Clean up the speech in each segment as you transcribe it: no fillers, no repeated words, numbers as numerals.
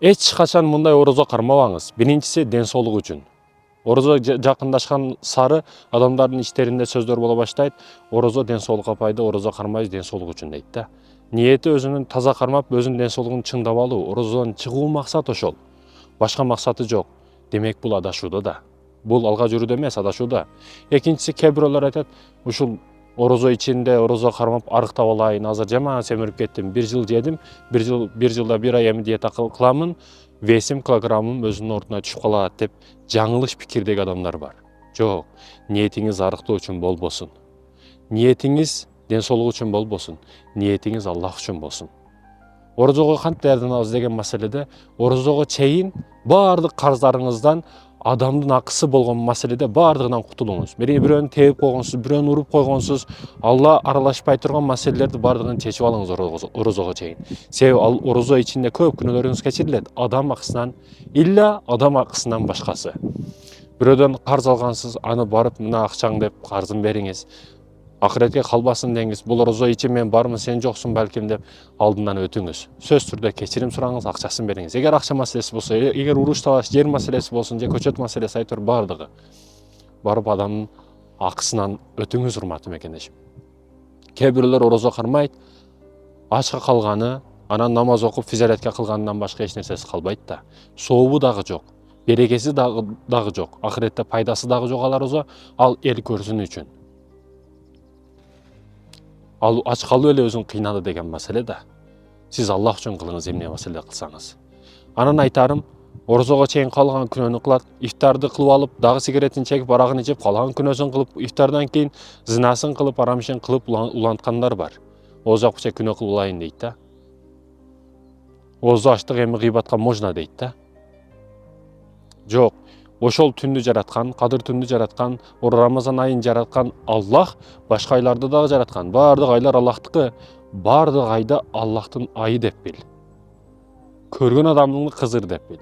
Эч качан мындай орозо кармабаңыз. Биринчиси ден соолук үчүн. Орозо жакындашкан сары адамдардын ичтеринде сөздөр боло баштайт. Орозо ден соолукка пайда, орозо кармайбыз ден соолук үчүн дейт да. Ниети өзүнүн таза кармап, өзүнүн ден соолугун чыңдап алуу. Орозодон чыгуу максат ошол. Башка максаты жок. Демек бул адашууда да. Бул алга жүрүүдө эмес, адашууда. Экинчиси, кээ бирөөлөр айтат, ушул орозо ичинде орозо кармап арыктап алайын, азыр жаман семирип кеттим, 1 жыл жедим, 1 жылда 1 ай эми диета кыламын, весим, килограммым өзүнүн ордуна түшүп калат деп жаңылыш пикирдеги адамдар бар. Жок, ниетиңиз арыктоо үчүн болбосун. Ниетиңиз ден соолук үчүн болбосун. Ниетиңиз Аллах үчүн болсун. Орозого кантип даярданабыз деген маселеде, орозого чейин баардык карыздарыңыздан, адамдын акысы болгон маселеде баардыгынан кутулуңуз. Бирөөнү тееп койгонсуз, бирөөнү уруп койгонсуз, Алла аралашпай турган маселелерди баардыгын чечип алыңыз орозого чейин. Себеби ал орозо ичинде көп күнөөлөрүңүз кечирилет. Адам акысынан, илля адам акысынан башкасы. Бирөөдөн карыз алгансыз, аны барып мына акчаң деп карызын бериңиз. Акыретке калбасын деңиз. Бул орозо ичим мен бармын, сен жоксун балким деп алдынан өтүңүз. Сөз түрдө кечирим сураңыз, акчасын бериңиз. Эгер акча маселеси болсо, эгер уруш талаш, жер маселеси болсун, же көчөт маселеси айтор баардыгы. Барып адамдын акысынан өтүңүз, урматтуу мекендешим. Кээ бирөөлөр орозо кармайт, ачка калганы, анан намаз окуп физиолетка кылгандан башка эч нерсеси калбайт да. Сообу дагы жок, берекеси дагы жок, акыретте пайдасы дагы жок ал орозо, ал эл көрсүн үчүн. Ал ач калуу эле өзүн кыйнады деген маселе да. Сиз Аллах үчүн кылыңыз, эмне маселе кылсаңыз. Анан айтарым, орозого чейин калган күнөөнү кылат, ифтарды кылып алып, дагы сигаретин чегип, арагын ичип, калган күнөөсүн кылып, ифтардан кийин зинасын кылып, арам ишин кылып уланткандар бар. Оозакча күнөө кылып алайын дейт да. Оозу ачтык, эми гыйбатка можно дейт да. Жок. Ошол түндү жараткан, кадыр түндү жараткан, Рамазан айын жараткан Аллах башка айларды дагы жараткан. Баардык айлар Аллахтыкы. Баардык айда Аллахтын айы деп бил. Көргөн адамдын кызыр деп бил.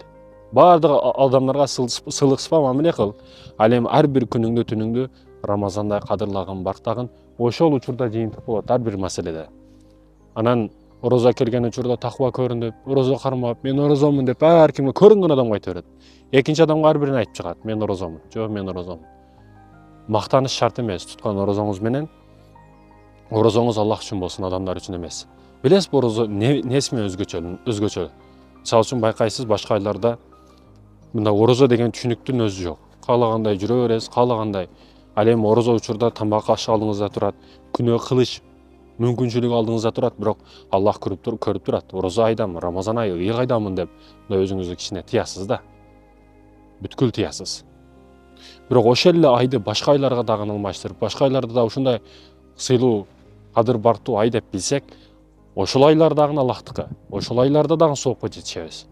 Баардык адамдарга сыйлык сыпа мамиле кыл. Ал эми ар бир күнүңдү, түнүңдү Рамазандай кадырлагын, бактагын, ошол учурда жыйынтык болот ар бир маселеде. Анан орозо келген учурда таква көрүнүп, орозо кармап, мен орозомун деп ар кимге көрүнгөн адамга айта берет. Экинчи адамга ар бирине айтып чыгат, мен орозомун. Жок, мен орозомун. Мактаныш шарт эмес, туткан орозоңуз менен орозоңуз Аллах үчүн болсун, адамдар үчүн эмес. Билесизби, орозо неси менен өзгөчө. Мисалы үчүн байкайсыз, башка айларда мында орозо деген түшүнүктүн өзү жок. Каалагандай жүрө бересиз, каалагандай. Ал эми орозо учурда тамак аш алдыңызда турат, күнөө кылыш мүмкүнчүлүгү алдыңызда турат, бирок Аллах көрүп турат. Орозо айдамын, Рамазан айы, ыйык айдамын деп өзүңүздү кичине тыясыз да. Бүткүл тыясыз. Бирок ошол эле айды башка айларга дагы алмаштырып, башка айларда да ушундай сыйлуу, кадыр бартуу ай деп билсек, ошол айлар дагы Аллахтыкы. Ошол айларда дагы соопко жетишебиз.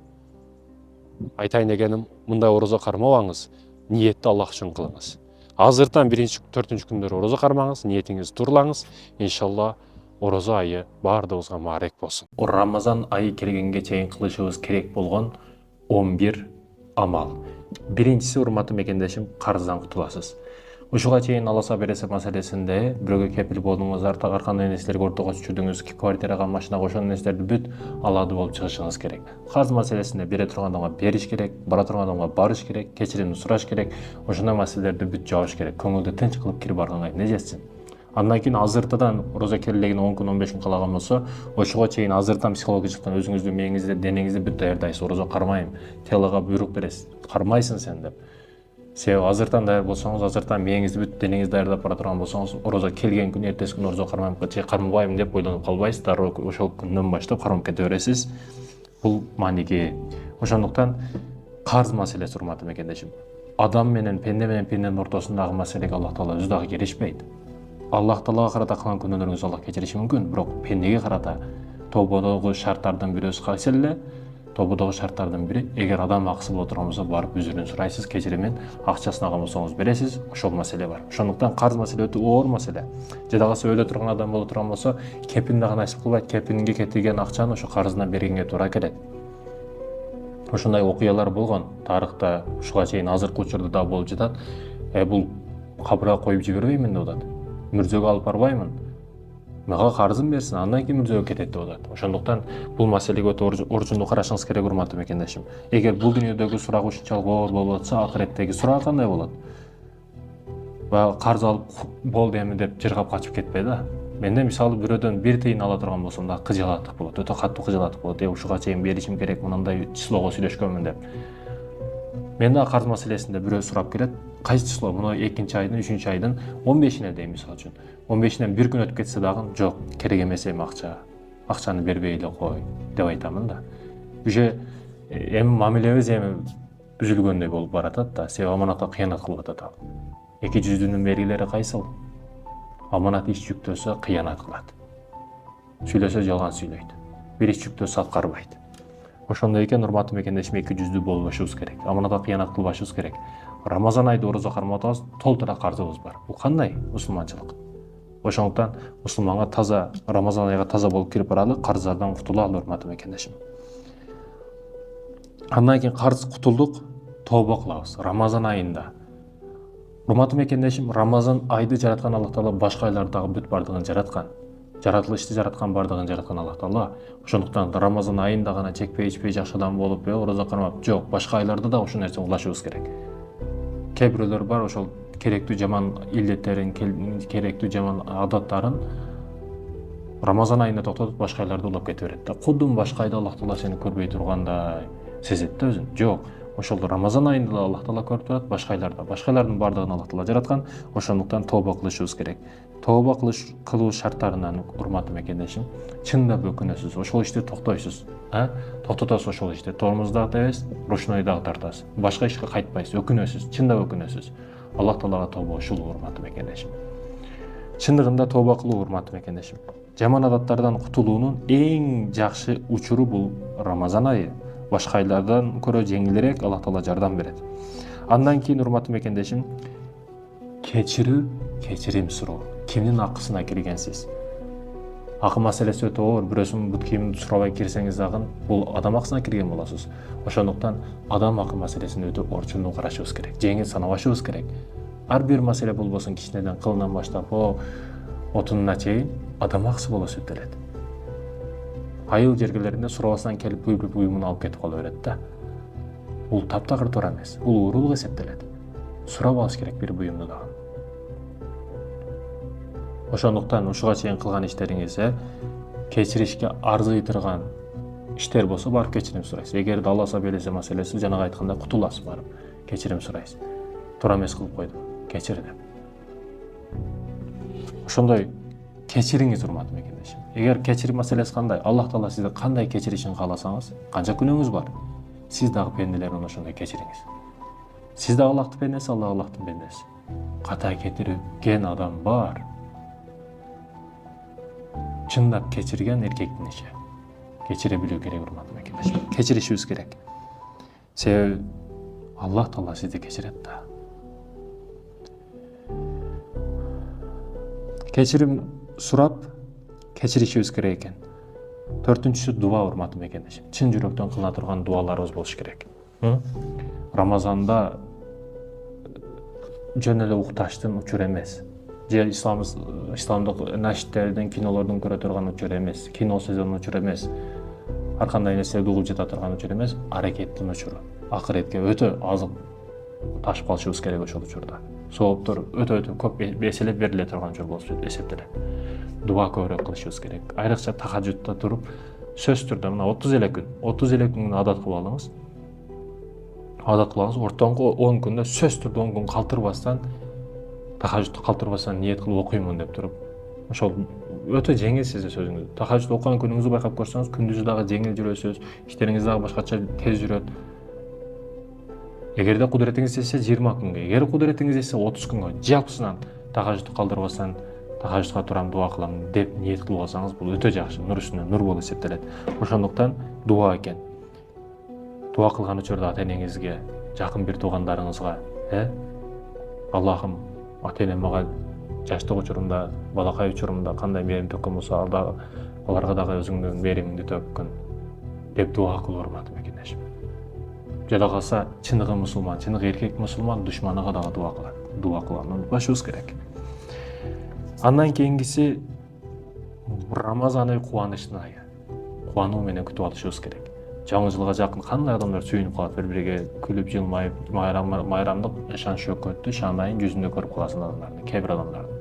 Айтайын дегеним, мындай орозо кармабаңыз, ниетти Аллах үчүн кылыңыз. Азыртан 1-4 күндөр орозо кармаңыз, ниетиңизди турлаңыз. Иншалла орозо айы баардыгыбызга маарек болсун. Рамазан айы келгенге чейин кылышыбыз керек болгон 11 амал. Биринчиси, урматтуу мекендешим, карыздан кутуласыз. Ушуга чейин аласа бересе маселесинде бирөөгө кепил болдуңуздар, ар кандай нерселерге ортого түшүрдүңүз, квартирага, машинага ошол нерселерди бүт алады болуп чыгышыңыз керек. Карыз маселесинде бере турган адамга бериш керек, бара турган адамга барыш керек, кечирим сураш керек, ошондой маселелерди бүт жабыш керек. Көңүлдү тынч кылып кирип барганга эмне жетсин. Андан кийин азыртадан орозо келгенге 10 күн, 15 күн калаган болсо, ошого чейин азыртан психологическтан өзүңүздү, мээңизди, денеңизди бүт даярдайсыз. Орозо кармайм, телого буйрук бересиз. Кармайсың сен деп. Себеби азыртан даяр болсоңуз, азыртан мээңизди бүт денеңизди даярдап бара турган болсоңуз, орозо келген күн, эртеси күн орозо кармабайм деп ойлонуп калбайсыз. Дароо ошол күндөн баштап кармап кете бересиз. Бул маанеги. Ошондуктан карыз маселеси, урматтуу мекендешим. Адам менен пенденин ортосундагы маселеге Аллах Таала өзү дагы киришпейт. Аллах Таалага карата кылган күнөөлөрүңүздү Аллах кечириши мүмкүн, бирок пендеге карата тободогу шарттардын бирөөсү кайсы эле? Тободогу шарттардын бири, эгер адам акысы боло турган болсо, барып үзүрүн сурайсыз, кечиримин, акчасын алган болсоңуз бересиз, ошол маселе бар. Ошондуктан карыз маселе өтө оор маселе. Жадагасы өлө турган адам боло турган болсо, кепин дагы насип кылбайт, кепинге кетирген акчаны ошо карызына бергенге туура келет. Ошондой окуялар болгон тарыхта, ушуга чейин азыркы учурда да болуп жатат. Бул кабырга коюп жибербеймин деп атат. Мүрзөгө алып барбаймын. мага карызын берсин, андан кийин мирзөөгө кетет деп атат. Ошондуктан бул маселеге өтө орчундуу карашыңыз керек, урматтуу мекендешим. Эгер бул дүйнөдөгү сурак ушунчалык оор болуп атса, акыреттеги сурак кандай болот? Баягы карыз алып болду эми деп жыргап качып кетпей да. Менде мисалы бирөөдөн 1 тыйын ала турган болсом да кыжалаттык болот, өтө каттуу кыжалаттык болот. Ушуга чейин беришим керек, мындай числого сүйлөшкөнмүн деп. Мен да карыз маселесинде бирөө сурап келет, кайсы число, мына 2-айдын, 3-айдын 15-ине дейм мисалы үчүн. 15-инен 1 күн өтүп кетсе дагы жок, керек эмес эми акча. Акчаны бербей эле кой деп айтамын да. Уже эми мамилебиз эми үзүлгөндөй болуп баратат да. Себеби аманатка кыянат кылып атат ал. Эки жүздүүнүн белгилери кайсыл? Аманат иш жүктөсө кыянат кылат. Сүйлөсө жалган сүйлөйт. Бир иш жүктөсө аткарбайт. Ошондой экен, урматтуу мекендешим, эки жүздүү болбошубуз керек. Аманатка кыянат кылбашыбыз керек. Рамазан айда орозо кармап атабыз, толтура карзыбыз бар. Бул кандай мусулманчылык? Ошондуктан мусулманга таза, Рамазан айга таза болуп кирип баралы, карыздардан кутулалы, урматтуу мекендешим. Андан кийин карыз кутулдук, тобо кылабыз Рамазан айында. Урматтуу мекендешим, Рамазан айды жараткан Аллах Таала башка айлардагы бүт бардыгын жараткан. Жаратылышты жараткан бардыгын жараткан Аллах Таала. Ошондуктан Рамазан айында гана чекпей ичпей жакшы адам болуп, орозо кармап, жок, башка айларда да ошол нерсе улашыбыз керек. Кээ бирөөлөр бар, ошол керектүү жаман илдеттерин, керектүү жаман адаттарын Рамазан айында токтотуп башка айларда улап кете берет да. Кудум башка айда Аллах Таала сени көрбөй тургандай сезет да өзүн. Жок, ошол Рамазан айында да Аллах Таала көрүп турат, башка айларда. Башка айлардын бардыгын Аллах Таала жараткан. Ошондуктан тобо кылышыбыз керек. Тобо кылуу шарттарынан, урматтуу мекендешим, чындап өкүнөсүз, ошол ишти токтойсуз. Токтотосуз ошол ишти. Тормуздагы тебесиз, ручной дагы тартасыз. Башка ишке кайтпайсыз, өкүнөсүз, чындап өкүнөсүз. Аллах Таалага тобо ушул, урматтуу мекендешим. Чындыгында тобо кылуу, урматтуу мекендешим. Жаман адаттардан кутулуунун эң жакшы учуру бул Рамазан айы. Башка айлардан көрө жеңилирээк, Аллах Таала жардам берет. Андан кийин, урматтуу мекендешим, кечирүү, кечирим суроо. Кимдин акысына киргенсиз? Акы маселеси өтө оор. Бирөөсүн бут кийимди сурабай кирсеңиз дагы бул адам акысына кирген болосуз. Ошондуктан адам акы маселесин өтө орчундуу карашыбыз керек. Жеңил санабашыбыз керек. Ар бир маселе болбосун, кичинеден кылынан баштап, отунуна чейин адам акысы боло эсептелет. Айыл жергелеринде сурабастан келип буюмун алып кетип кала берет да. Бул таптакыр туура эмес. Бул уурулук эсептелет. Сурап алыш керек бир буюмду дагы. Ошондуктан ушуга чейин кылган иштериңизде кечиришке арзыйтырган иштер болсо барып кечирим сурайсыз. Эгер Алласа белесе маселеси, жанагы айткандай кутуласыз, барып кечирим сурайсыз. Туура эмес кылып койдум, кечир деп. Ошондой кечириңиз, урматтуу мекендешим. Эгер кечирим маселеси кандай, Аллах Таала сизди кандай кечиришин кааласаңыз, канча күнөөңүз бар, сиз дагы пенделерден ошондой кечириңиз. Сиз да Аллахтын пендеси, Аллах Аллахтын пендеси. Ката кетирген адам бар. Чындап кечирген эркектин иши. Кечире билүү керек, урматтуу мекендешим. Кечиришибиз керек. Себеби Аллах Таала сизди кечирет да. Кечирим сурап, кечиришибиз керек экен. Төртүнчүсү дуа, урматтуу мекендешим. Чын жүрөктөн кылына турган дуаларыбыз болуш керек. Рамазанда жөн эле укташтын учуру эмес. Же исламдык нашиттердин, кинолордун көрө турган учуру эмес. Кино сезон учуру эмес. Ар кандай нерселерди угуп жата турган учуру эмес, аракеттин учуру. Акыретке өтө азык ташып калышыбыз керек ошол учурда. Сооптор өтө көп эселеп бериле турган учур болуп эсептелет. Дуа көбүрөөк кылышыбыз керек. Айрыкча тахажжудта туруп, сөзсүз түрдө мына 30 эле күн адат кылып алыңыз. Адат кылыңыз, ортоңку 10 күндө сөзсүз түрдө 10 күн калтырбастан, тахажжудду калтырбастан ниет кылып окуймун деп туруп, ошол өтө жеңил сизде сөзүңүз. Тахажжуд окуган күнүңүздү байкап көрсөңүз, күндүзү дагы жеңил жүрөсүз, иштериңиз дагы башкача тез жүрөт. Эгерде кудуретиңиз жесе 20 күнгө, эгер кудуретиңиз жесе 30 күнгө жалпысынан тахажжудду калтырбастан тахажжудга турам, дуа кылам деп ниет кылып алсаңыз, бул өтө жакшы, нур үстүнө нур болуп эсептелет. Ошондуктан дуа экен. Дуа кылган учурда ата-энеңизге, жакын бир туугандарыңызга, Аллахым, ата-энем мага жаштык учурумда, балакай учурумда кандай мээрим төккөн болсо, аларга дагы өзүңдүн мээримиңди төккүн деп дуа кылуу, урматтуу мекендешим. Жада калса, чыныгы мусулман, чыныгы эркек мусулман душманыга дагы дуа кылат. Дуа кылганды унутпашыбыз керек. Андан кийингиси Рамазан ай кубанычтын айы. Кубануу менен күтүп алышыбыз керек. Жаңы жылга жакын кандай адамдар сүйүнүп калат, бири-бириге күлүп жылмайып, майрамдык шан шөкөттү шан айын жүзүндө көрүп каласың адамдарды, кээ бир адамдарды.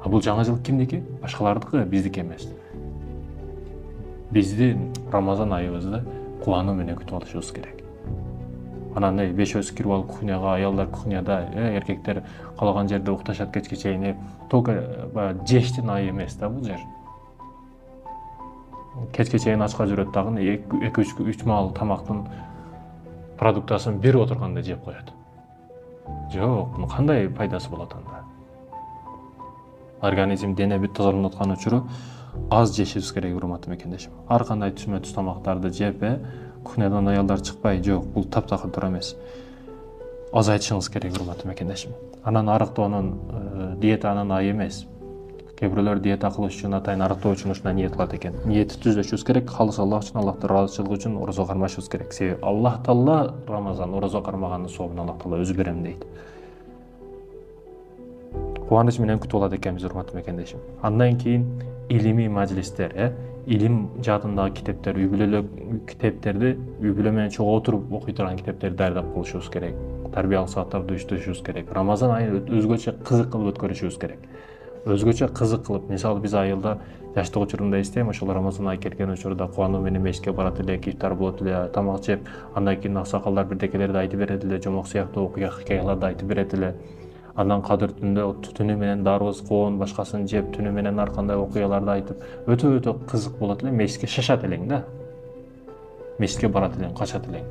А бул жаңы жыл кимдики? Башкалардыкы, биздики эмес. Биздин Рамазан айыбызды кубануу менен күтүп алышыбыз керек. Анан бешөөбүз кирип алып кухняга, аялдар кухняда, эркектер калаган жерде укташат кечке чейин. Только жештин айы эмес да бул жер. Кечке чейин ачка жүрөт дагы 2-3 маал тамактын продуктасын бир отурганда жеп коет. Жок, мунун кандай пайдасы болот анда? Организм дене бүт тазаланып аткан учуру аз жешибиз керек, урматтуу мекендешим. Ар кандай түсмө-түс тамактарды жеп, кухнядан аялдар чыкпай, жок, бул таптакыр туура эмес. Азайтышыңыз керек, урматтуу мекендешим. Анан арыктоонун диетанын айы эмес. Кээ бирөөлөр диета кылыш үчүн атайын арыктоо үчүн ушундай ниет кылат экен. Ниетти түзөшүбүз керек, калыс Аллах үчүн, Аллахтын ыраазычылыгы үчүн орозо кармашыбыз керек. Себеби Аллах Таала Рамазан орозо кармагандын сообун Аллах Таала өзү берем дейт. Кубаныч менен күтүп алат экенбиз, урматтуу мекендешим. Андан кийин илимий мажлистер, илим жаатындагы китептер, китептерди үй бүлө менен чогуу отуруп окуй турган китептерди даярдап кылышыбыз керек. Тарбиялык сааттарды уюштурушубуз керек. Рамазан айын өзгөчө кызык кылып өткөрүшүбүз керек. Өзгөчө кызык кылып, мисалы биз айылда жаштык учурунда эстейм, ошол Рамазан айы келген учурда кубануу менен мешитке барат элек, ифтар болот эле, тамак жеп, андан кийин аксакалдар бирдекелерди айтып берет эле, жомок сыяктуу окуя хикаяларды айтып берет эле. Андан кадыр түнү менен дарбыз, коон, башкасын жеп, түнү менен ар кандай окуяларды айтып, өтө кызык болот эле, мешитке шашат элең да. Мешитке барат элең, качат элең.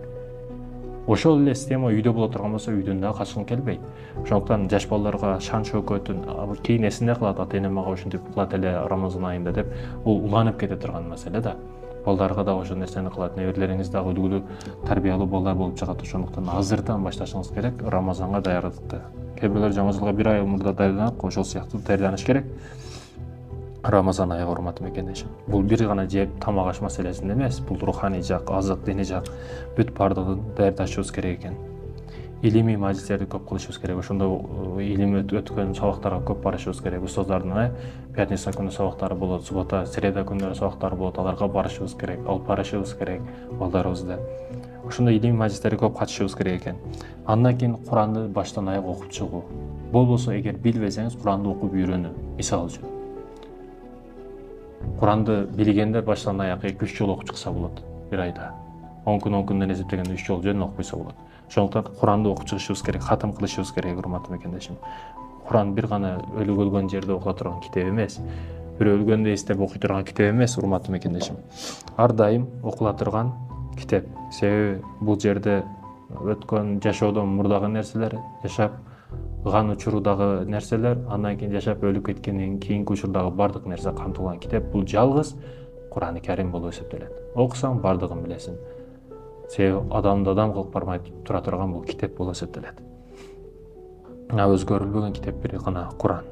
Ошол эле система үйдө боло турган болсо, үйдөн да качкың келбейт. Ошондуктан жаш балдарга шан шөкөтүн кийин эсинде калат, ата-эне мага ушинтип кылат эле Рамазан айында деп, бул уланып кете турган маселе да. Балдарга да ошол нерсени кылат, неберелериңиз дагы үлгүлүү, тарбиялуу балдар болуп чыгат. Ошондуктан азырдан башташыңыз керек Рамазанга даярдыкты. Кээ бирөөлөр жаңы жылга 1 ай мурда даярданат, ошол сыяктуу даярданыш керек. Рамазан айга урматтуу мекендешим. Бул бир гана жеп тамак аш маселесинде эмес, бул руханий жак, азык, диний жак бүт бардыгын даярдашыбыз керек экен. Илимий мажлистерди көп кылышыбыз керек. Ошондо илим өткөн сабактарга көп барышыбыз керек. Устаздардын пятница күнү сабактары болот, суббота, среда күнү сабактары болот. Аларга барышыбыз керек, алып барышыбыз керек балдарыбызды. Ошондо илимий мажлистерге көп катышыбыз керек экен. Андан кийин Куранды баштан аяк окуп чыгуу. Болбосо эгер билбесеңиз Куранды окуп үйрөнүү, мисалы үчүн. Куранды билгендер баштан аяк 2-3 жолу окуп чыкса болот бир айда. 10 күндөн эсептегенде 3 жолу жөн окуп койсо болот. Ошондуктан Куранды окуп чыгышыбыз керек, хатым кылышыбыз керек, урматтуу мекендешим. Куран бир гана өлгөн жерде окула турган китеп эмес. Бир өлгөндө эстеп окуй турган китеп эмес, урматтуу мекендешим. Ар дайым окула турган китеп. Себеби бул жерде өткөн жашоодон мурдагы нерселер, жашаган учурдагы нерселер, андан кийин жашап өлүп кеткенден кийинки учурдагы бардык нерсе камтылган китеп. Бул жалгыз Куран-ы Карим болуп эсептелет. Окусаң бардыгын билесиң. Себеби адамды адам кылып бармай тура турган бул китеп болуп эсептелет. Өзгөрүлбөгөн китеп бир гана Куран.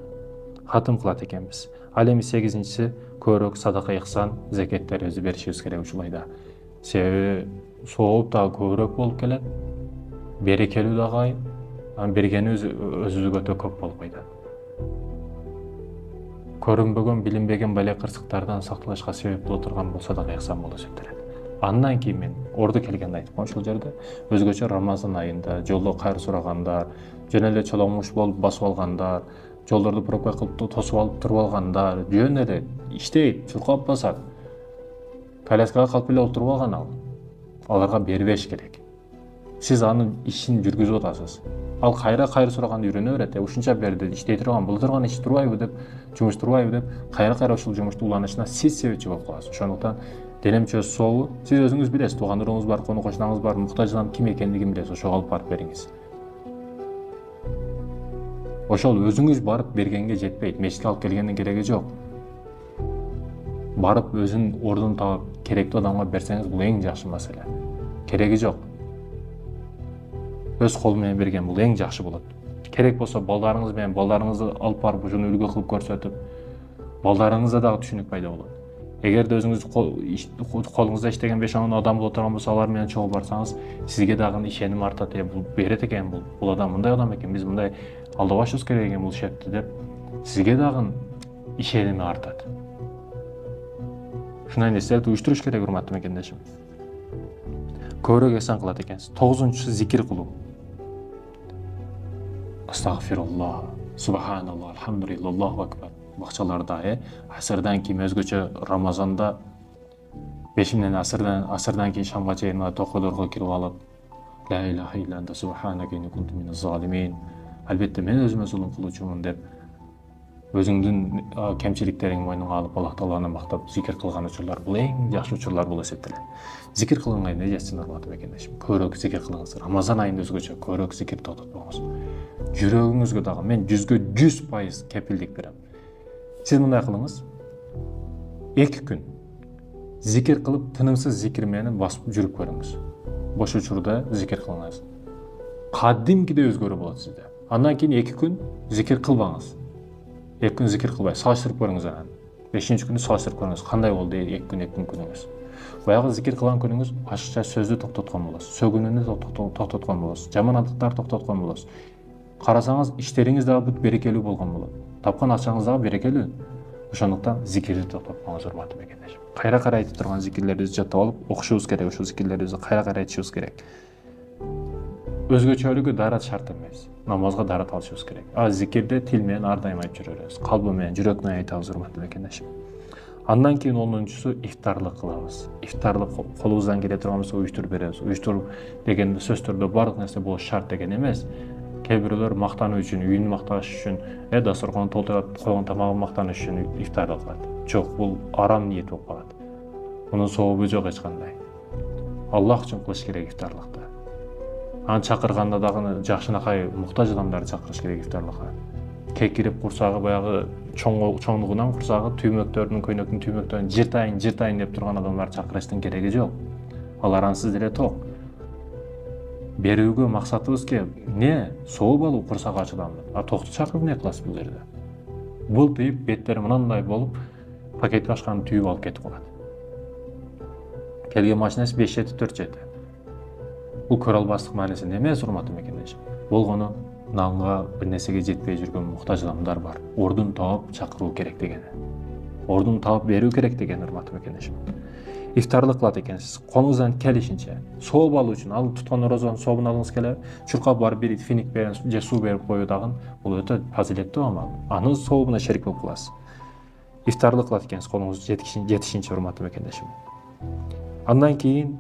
Хатым кылат экенбиз. Ал эми 8-инчиси көбүрөөк садака, ихсан, закеттерибизди беришибиз керек ушул айда. Себеби сооп дагы көбүрөөк болуп келет, берекелүү дагы, бергенибиз өзүбүзгө өтө көп болуп кайт. Көрүнбөгөн, билинбеген бале кырсыктардан сакталышка себеп боло турган бул садака, ихсан болуп эсептелет. Андан кийин мен орду келгенде айтып коем, ушул жерде өзгөчө Рамазан айында жолдо кайыр сурагандар, жөн эле чолоңмуш болуп басып алгандар, жолдорду пробка кылып тосуп алып туруп алгандар, жөн эле иштейт, чуркап басат. Коляскага калып эле отуруп алган аларга бербеш керек. Сиз анын ишин жүргүзүп атасыз. Ал кайра кайыр сураганды үйрөнө берет. Ушунча берди, иштей турган, бул турган иш турбайбы деп, жумуш турбайбы деп, кайра ушул жумуштун уланышына сиз себепчи болуп каласыз. Ошондуктан денем чөз сообу, сиз өзүңүз билесиз, туугандырыңыз бар, кону кошунаңыз бар, муктаж адам ким экендигин билесиз, ошого алып барып бериңиз. Ошол өзүңүз барып бергенге жетпейт, мешитке алып келгендин кереги жок. Барып өзүнүн ордун таап, керектүү адамга берсеңиз, бул эң жакшы маселе. Кереги жок. Өз колу менен берген бул эң жакшы болот. Керек болсо балдарыңыз менен балдарыңызды алып барып ушуну үлгү кылып көрсөтүп, балдарыңызда дагы түшүнүк пайда болот. Эгерде өзүңүз колуңузда иштеген 5-10 адам боло турган болсо, алар менен чогуу барсаңыз, сизге дагы ишеним артат. Бул берет экен, бул адам мындай адам экен, биз мындай алдабашыбыз керек экен бул шепти деп, сизге дагы ишеними артат. Ушундай нерселерди уюштуруш керек, урматтуу мекендешим. Көбүрөөк эсан кылат экенсиз. 9-нчысы зикир кылуу. Астагфируллах, субханаллах, алхамдулилlah, Аллаху акбар. Бакчаларда, асырдан кийин өзгөчө Рамазанда 5 менен асырдан кийин шамга чейин токодорго кирип алып, ла илаха илля анта субханака инни кунту миназ залимин. Албетте мен өзүмө зулум кылуучумун деп өзүңдүн кемчиликтериңди мойнуңа алып Аллах Тааланы мактап зикир кылган учурлар бул эң жакшы учурлар болуп эсептелет. Зикир кылганга эмне жетсин, урматтуу мекендешим? Көбүрөөк зикир кылыңыз. Рамазан айында өзгөчө көбүрөөк зикир токтотпоңуз. Жүрөгүңүзгө дагы мен 100% кепилдик берем. Сиз мындай кылыңыз. 2 күн зикир кылып, тынымсыз зикир менен басып жүрүп көрүңүз. Бош учурда зикир кылыңыз. Кадимкиде өзгөрүү болот сизде. Андан кийин 2 күн зикир кылбаңыз. 2 күн зикир кылбай, салыштырып көрүңүз анан. 5-нчи күнү салыштырып көрүңүз. Кандай болду 2 күнүңүз? Баягы зикир кылган күнүңүз ашыкча сөздү токтоткон болосуз. Сөгүнүүнү токтоткон болосуз. Жаман адаттарды токтоткон болосуз. Карасаңыз, иштериңиз дагы бүт берекелүү болгон болот. Тапкан акчаңыз дагы берекелүү. Ошондуктан зикирди токтотпоңуз, урматтуу мекендешим. Кайра айтып турган зикирлерибизди жаттап алып, окушубуз керек. Ошол зикирлерибизди кайра айтышыбыз керек. Өзгөчөлүгү дарат шарт эмес. Намазга дарат алышыбыз керек. Зикирде тил менен ар дайым айтып жүрөбүз. Калбы менен, жүрөк менен айтабыз, урматтуу мекендешим. Андан кийин 10-нчусу ифтарлык кылабыз. Ифтарлык колубуздан келе турган болсо уюштуруп беребиз. Уюштуруп деген сөздөрдө бардык нерсе болуш шарт деген эмес. Кээ бирөөлөр мактануу үчүн, үйүн макташ үчүн, дасторкон толтуруп койгон тамагын мактаныш үчүн ифтарлык кылат. Жок, бул арам ниет болуп калат. Мунун сообу жок эч кандай. Аллах үчүн кылыш керек ифтарлыкты. Аны чакырганда дагы жакшынакай муктаж адамдарды чакырыш керек ифтарлыкка. Кекирип курсагы баягы чоңдугунан курсагы көйнөктүн түймөктөрүн жыртайын деп турган адамдарды чакырыштын кереги жок. Алар ансыз деле ток. Берүүгө максатыбыз эмне? Сооп алуу курсак ачыданды. Токту чакырып эмне кыласыз бул жерде? Бул тыйып, беттери мындай болуп, пакетке ашканды түйүп алып кетип калат. Келген машинасы 5 жети 4 жети. Бул көрө албастык маанисинде эмес, урматтуу мекендешим. Болгону нанга бир нерсеге жетпей жүргөн муктаж адамдар бар. Ордун таап чакыруу керек дегени. Ордун таап берүү керек деген, урматтуу мекендешим. Ифтарлык кылат экенсиз. Колуңуздан келишинче сооп алуу үчүн ал туткан орозонун сообун алыңыз келеби? Чуркап барып бир финик берип же суу берип коюу дагы бул өтө фазилеттүү амал. Анын сообуна шерик болуп каласыз. Ифтарлык кылат экенсиз колуңуз жетишинче, урматтуу мекендешим. Андан кийин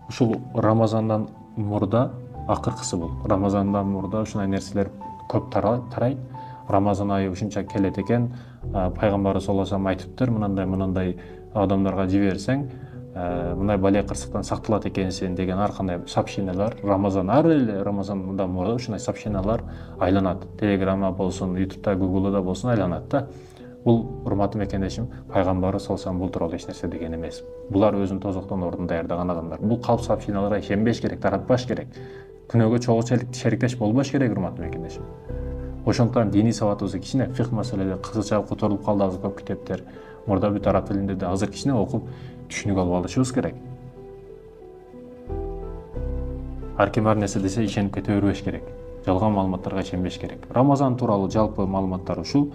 ушул Рамазандан мурда акыркысы бул. Рамазандан мурда ушундай нерселер көп тарайт. Рамазан айы ушунча келет экен. Пайгамбарыбыз саллаллаху алейхи айтыптыр, мындай адамдарга жиберсең, мындай бале кырсыктан сакталат экенсиң деген ар кандай сообщениялар Рамазандан мурда ушундай сообщениялар айланат. Телеграма болсун, Ютубта, Гуглда болсун айланат да. Бул, урматтуу мекендешим, пайгамбарыбыз саллаллаху алейхи бул тууралуу эч нерсе деген эмес. Булар өзүн тозоктон ордун даярдаган адамдар. Бул калп сообщенияларга ишенбеш керек, таратпаш керек. Күнөөгө чогуу шериктеш болбош керек, урматтуу мекендешим. Ошондуктан диний сабатыбызды кичине фикх маселеде кызылча которулуп калды азыр көп китептер. Мурда бүт араб тилинде да азыр кичине окуп түшүнүк алып алышыбыз керек. Ар ким ар нерсе десе ишенип кете бербеш керек. Жалган маалыматтарга ишенбеш керек. Рамазан тууралуу жалпы маалыматтар ушул.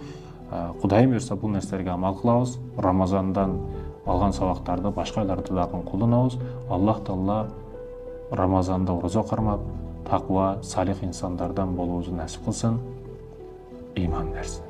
Кудайым буйрса бул нерселерге амал кылабыз. Рамазандан алган сабактарды башка айларда дагы колдонобуз. Аллах Таала Рамазанда орозо кармап, таква, салих инсандардан болуубузду насип кылсын. Иман берсин.